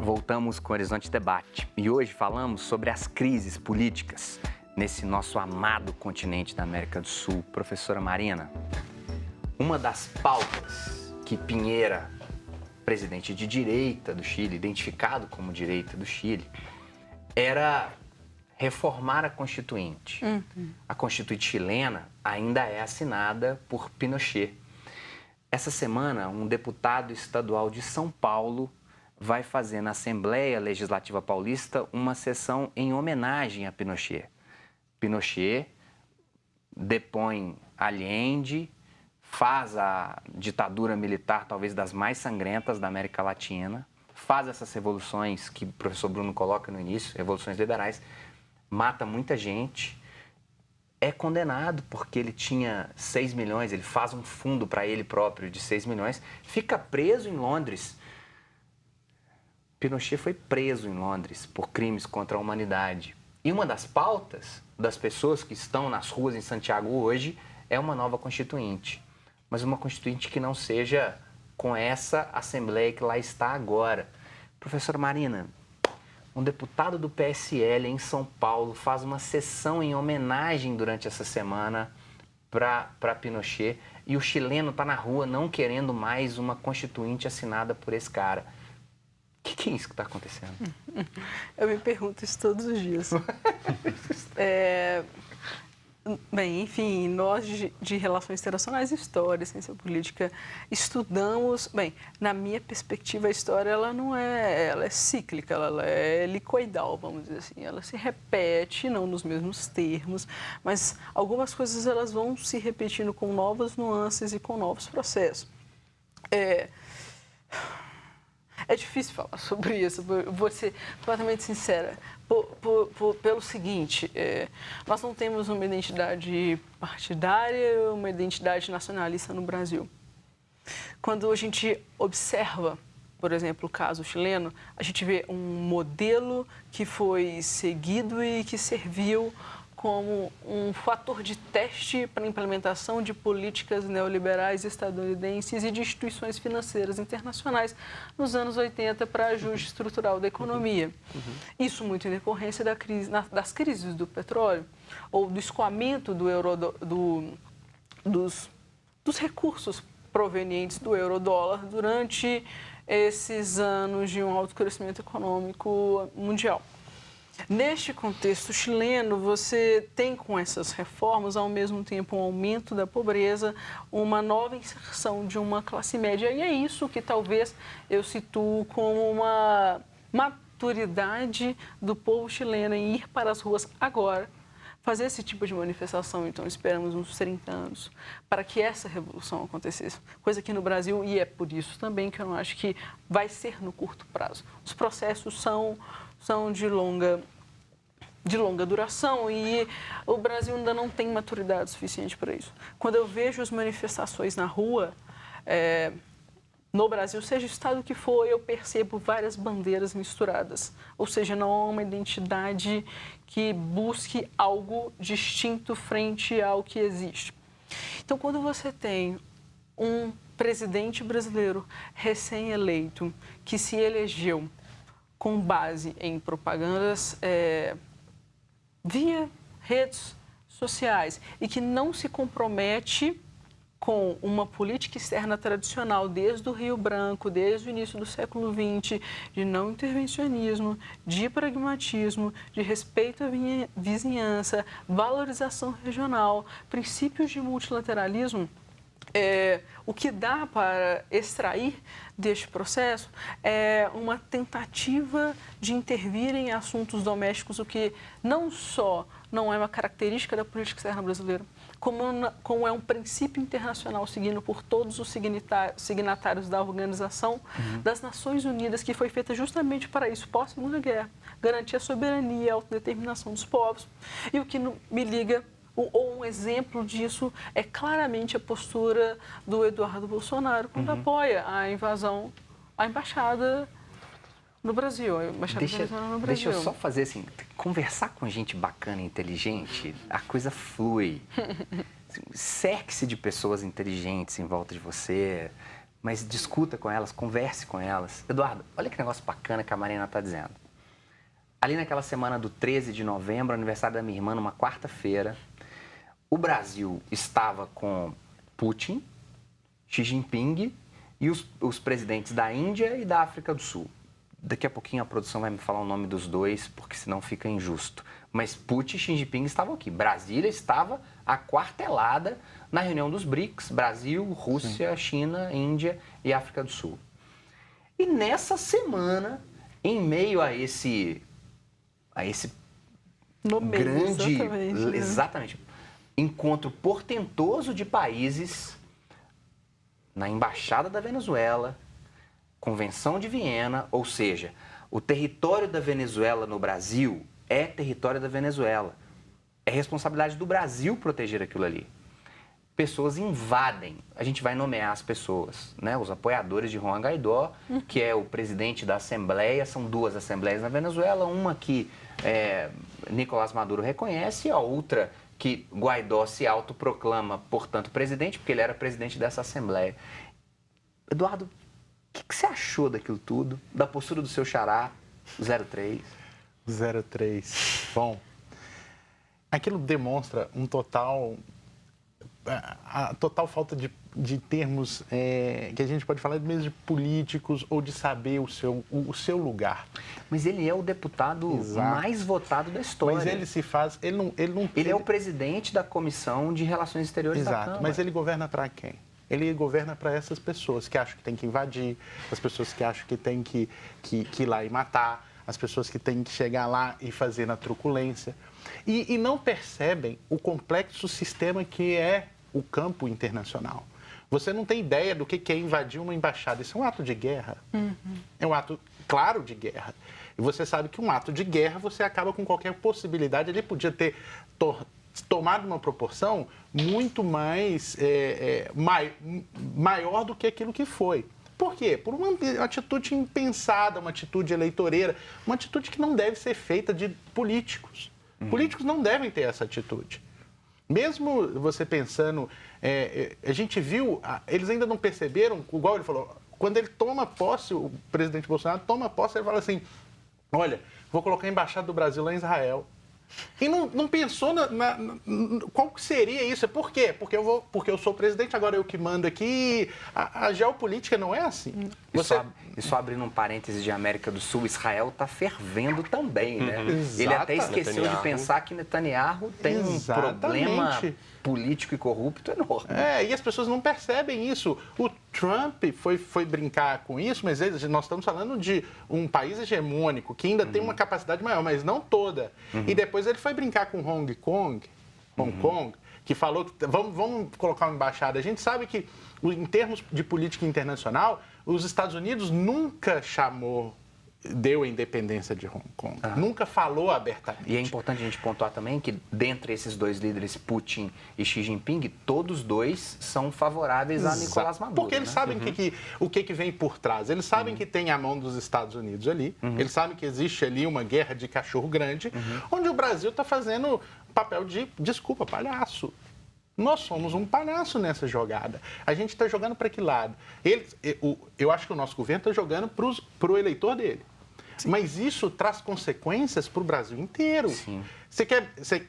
Voltamos com o Horizonte Debate e hoje falamos sobre as crises políticas nesse nosso amado continente da América do Sul. Professora Marina, uma das pautas que Piñera, presidente de direita do Chile, identificado como direita do Chile, era reformar a Constituinte. A Constituinte chilena ainda é assinada por Pinochet. Essa semana, um deputado estadual de São Paulo vai fazer na Assembleia Legislativa Paulista uma sessão em homenagem a Pinochet. Pinochet depõe Allende, faz a ditadura militar talvez das mais sangrentas da América Latina, faz essas revoluções que o professor Bruno coloca no início, revoluções liberais, mata muita gente, é condenado porque ele tinha 6 milhões, ele faz um fundo para ele próprio de 6 milhões, fica preso em Londres. Pinochet foi preso em Londres por crimes contra a humanidade. E uma das pautas das pessoas que estão nas ruas em Santiago hoje é uma nova Constituinte. Mas uma Constituinte que não seja com essa Assembleia que lá está agora. Professora Marina, um deputado do PSL em São Paulo faz uma sessão em homenagem durante essa semana para Pinochet e o chileno está na rua não querendo mais uma Constituinte assinada por esse cara. O que é isso que está acontecendo? Eu me pergunto isso todos os dias. Bem, enfim, nós de Relações Internacionais e História, Ciência Política, estudamos... Bem, na minha perspectiva, a história ela não é... Ela é cíclica, ela é helicoidal, vamos dizer assim. Ela se repete, não nos mesmos termos, mas algumas coisas elas vão se repetindo com novas nuances e com novos processos. É difícil falar sobre isso, vou ser completamente sincera, pelo seguinte, nós não temos uma identidade partidária, uma identidade nacionalista no Brasil. Quando a gente observa, por exemplo, o caso chileno, a gente vê um modelo que foi seguido e que serviu como um fator de teste para a implementação de políticas neoliberais estadunidenses e de instituições financeiras internacionais nos anos 80 para ajuste estrutural da economia. Isso muito em decorrência das crises do petróleo ou do escoamento dos recursos provenientes do euro-dólar durante esses anos de um alto crescimento econômico mundial. Neste contexto chileno, você tem com essas reformas, ao mesmo tempo, um aumento da pobreza, uma nova inserção de uma classe média. E é isso que talvez eu situo como uma maturidade do povo chileno em ir para as ruas agora, fazer esse tipo de manifestação. Então, esperamos uns 30 anos para que essa revolução acontecesse. Coisa que no Brasil, e é por isso também que eu não acho que vai ser no curto prazo. Os processos são de longa duração e o Brasil ainda não tem maturidade suficiente para isso. Quando eu vejo as manifestações na rua, no Brasil, seja o estado que for, eu percebo várias bandeiras misturadas. Ou seja, não há uma identidade que busque algo distinto frente ao que existe. Então, quando você tem um presidente brasileiro recém-eleito que se elegeu com base em propagandas via redes sociais e que não se compromete com uma política externa tradicional desde o Rio Branco, desde o início do século XX, de não intervencionismo, de pragmatismo, de respeito à vizinhança, valorização regional, princípios de multilateralismo, o que dá para extrair deste processo é uma tentativa de intervir em assuntos domésticos, o que não só não é uma característica da política externa brasileira, como é um princípio internacional seguido por todos os signatários da Organização das Nações Unidas, que foi feita justamente para isso, pós-Segunda Guerra, garantir a soberania e a autodeterminação dos povos. E o que me liga, ou um exemplo disso, é claramente a postura do Eduardo Bolsonaro, quando apoia a invasão à embaixada no Brasil, a embaixada venezuelana no Brasil. Deixa eu só fazer assim, conversar com gente bacana e inteligente, a coisa flui. Cerque-se de pessoas inteligentes em volta de você, mas discuta com elas, converse com elas. Eduardo, olha que negócio bacana que a Marina está dizendo. Ali naquela semana do 13 de novembro, aniversário da minha irmã, numa quarta-feira, o Brasil estava com Putin, Xi Jinping e os presidentes da Índia e da África do Sul. Daqui a pouquinho a produção vai me falar o nome dos dois, porque senão fica injusto. Mas Putin e Xi Jinping estavam aqui. Brasília estava aquartelada na reunião dos BRICS, Brasil, Rússia, China, Índia e África do Sul. E nessa semana, em meio a esse No meio, grande, exatamente, exatamente, encontro portentoso de países na Embaixada da Venezuela, Convenção de Viena, ou seja, o território da Venezuela no Brasil é território da Venezuela. É responsabilidade do Brasil proteger aquilo ali. Pessoas invadem, a gente vai nomear as pessoas, né? Os apoiadores de Juan Guaidó, que é o presidente da Assembleia, são duas assembleias na Venezuela, uma que Nicolás Maduro reconhece e a outra que Guaidó se autoproclama, portanto, presidente, porque ele era presidente dessa Assembleia. Eduardo, o que você achou daquilo tudo, da postura do seu xará, 03? 03. Bom, aquilo demonstra a total falta de termos que a gente pode falar mesmo de políticos ou de saber o seu lugar. Mas ele é o deputado mais votado da história. Mas ele se faz... Ele é o presidente da Comissão de Relações Exteriores da Câmara. Mas ele governa para quem? Ele governa para essas pessoas que acham que tem que invadir, as pessoas que acham que tem que ir lá e matar, as pessoas que têm que chegar lá e fazer na truculência. E não percebem o complexo sistema que é o campo internacional. Você não tem ideia do que é invadir uma embaixada. Isso é um ato de guerra. É um ato claro de guerra. E você sabe que um ato de guerra, você acaba com qualquer possibilidade. Ele podia ter tomado uma proporção muito mais maior do que aquilo que foi. Por quê? Por uma atitude impensada, uma atitude eleitoreira, uma atitude que não deve ser feita de políticos. Políticos não devem ter essa atitude. Mesmo você pensando, a gente viu, eles ainda não perceberam, igual ele falou, quando ele toma posse, o presidente Bolsonaro toma posse, ele fala assim, olha, vou colocar a Embaixada do Brasil lá em Israel. E não pensou qual que seria isso. Por quê? Porque eu sou o presidente, agora eu que mando aqui. A geopolítica não é assim. E só abrindo um parêntese de América do Sul, Israel está fervendo também, né? Ele até esqueceu de pensar que Netanyahu tem um problema político e corrupto enorme. E as pessoas não percebem isso. O Trump foi brincar com isso, mas nós estamos falando de um país hegemônico que ainda tem uma capacidade maior, mas não toda. E depois ele foi brincar com Hong Kong, que falou que vamos colocar uma embaixada. A gente sabe que, em termos de política internacional, os Estados Unidos nunca deu a independência de Hong Kong. Nunca falou abertamente. E é importante a gente pontuar também que, dentre esses dois líderes, Putin e Xi Jinping, todos dois são favoráveis a Nicolás Maduro. Porque eles sabem o que vem por trás. Eles sabem que tem a mão dos Estados Unidos ali. Eles sabem que existe ali uma guerra de cachorro grande, onde o Brasil está fazendo papel de, desculpa, palhaço. Nós somos um palhaço nessa jogada. A gente está jogando para que lado? Eu acho que o nosso governo está jogando para o eleitor dele. Sim. Mas isso traz consequências para o Brasil inteiro. Sim.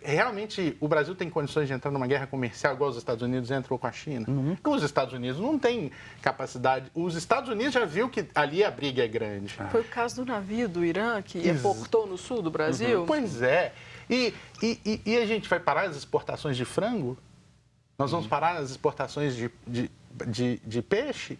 Realmente o Brasil tem condições de entrar numa guerra comercial igual os Estados Unidos entram com a China? Os Estados Unidos não têm capacidade. Os Estados Unidos já viu que ali a briga é grande. Foi o caso do navio do Irã que portou no sul do Brasil? Pois é. E a gente vai parar as exportações de frango? Nós vamos parar as exportações de peixe?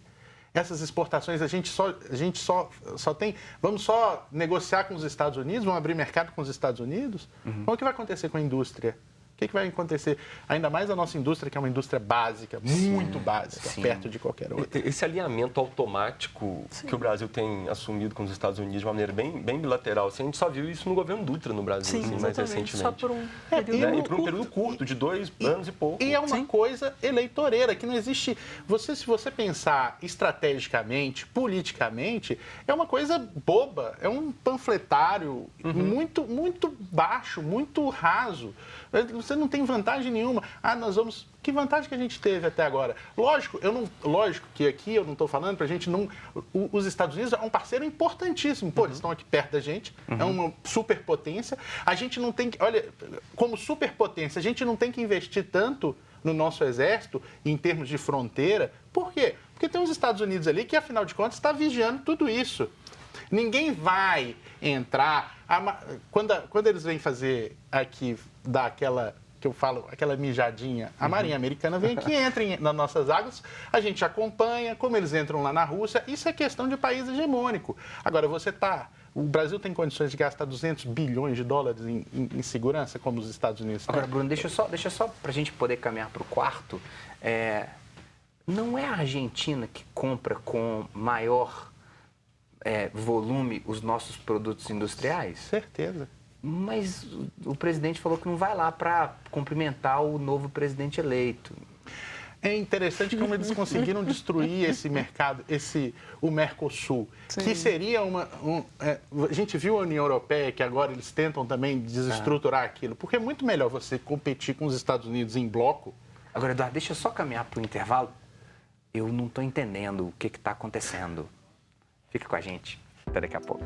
Essas exportações a gente só tem... Vamos só negociar com os Estados Unidos? Vamos abrir mercado com os Estados Unidos? Então, o que vai acontecer com a indústria? O que vai acontecer? Ainda mais a nossa indústria, que é uma indústria básica, muito básica, perto de qualquer outra. Esse alinhamento automático que o Brasil tem assumido com os Estados Unidos de uma maneira bem bilateral, a gente só viu isso no governo Dutra no Brasil, mais recentemente. Só por um período curto, de 2 anos e pouco. E é uma coisa eleitoreira, que não existe... Se você pensar estrategicamente, politicamente, é uma coisa boba, é um panfletário muito baixo, muito raso. Você não tem vantagem nenhuma. Nós vamos... Que vantagem que a gente teve até agora? Lógico que aqui eu não estou falando para a gente não... Os Estados Unidos é um parceiro importantíssimo. Pô, eles estão aqui perto da gente, é uma superpotência. A gente não tem que... Olha, como superpotência, a gente não tem que investir tanto no nosso exército em termos de fronteira. Por quê? Porque tem os Estados Unidos ali que, afinal de contas, está vigiando tudo isso. Ninguém vai entrar... Quando eles vêm fazer aqui, dar aquela... que eu falo, aquela mijadinha, a Marinha Americana vem aqui, entra nas nossas águas, a gente acompanha, como eles entram lá na Rússia, isso é questão de país hegemônico. Agora, o Brasil tem condições de gastar 200 bilhões de dólares em segurança, como os Estados Unidos têm. Agora, Bruno, deixa só para a gente poder caminhar para o quarto, não é a Argentina que compra com maior volume os nossos produtos industriais? Certeza. Mas o presidente falou que não vai lá para cumprimentar o novo presidente eleito. É interessante como eles conseguiram destruir esse mercado, o Mercosul, Sim. que seria a gente viu a União Europeia, que agora eles tentam também desestruturar aquilo, porque é muito melhor você competir com os Estados Unidos em bloco. Agora, Eduardo, deixa eu só caminhar para o intervalo. Eu não estou entendendo o que está acontecendo. Fica com a gente. Até daqui a pouco.